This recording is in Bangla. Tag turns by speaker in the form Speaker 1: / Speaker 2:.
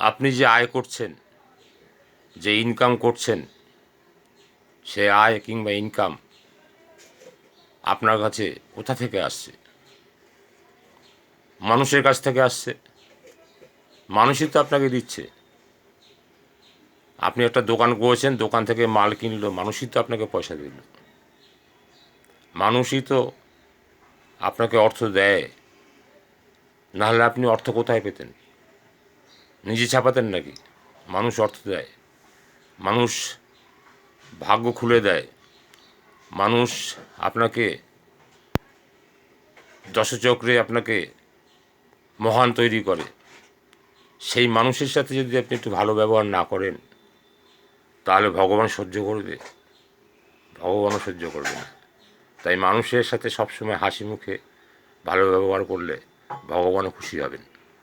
Speaker 1: আপনি যে আয় করছেন, যে ইনকাম করছেন, সে আয় কিংবা ইনকাম আপনার কাছে কোথা থেকে আসছে? মানুষের কাছ থেকে আসছে। মানুষই তো আপনাকে দিচ্ছে। আপনি একটা দোকান করেছেন, দোকান থেকে মাল কিনলো, মানুষই তো আপনাকে পয়সা দিল। মানুষই তো আপনাকে অর্থ দেয়। নাহলে আপনি অর্থ কোথায় পেতেন? নিজে ছাপাতেন নাকি? মানুষ অর্থ দেয়। মানুষ ভাগ্য খুলে দেয়। মানুষ আপনাকে দশচক্রে আপনাকে মহান তৈরি করে। সেই মানুষের সাথে যদি আপনি একটু ভালো ব্যবহার না করেন, তাহলে ভগবান সহ্য করবে? ভগবানও সহ্য করবে না। তাই মানুষের সাথে সবসময় হাসি মুখে ভালো ব্যবহার করলে ভগবানও খুশি হবেন।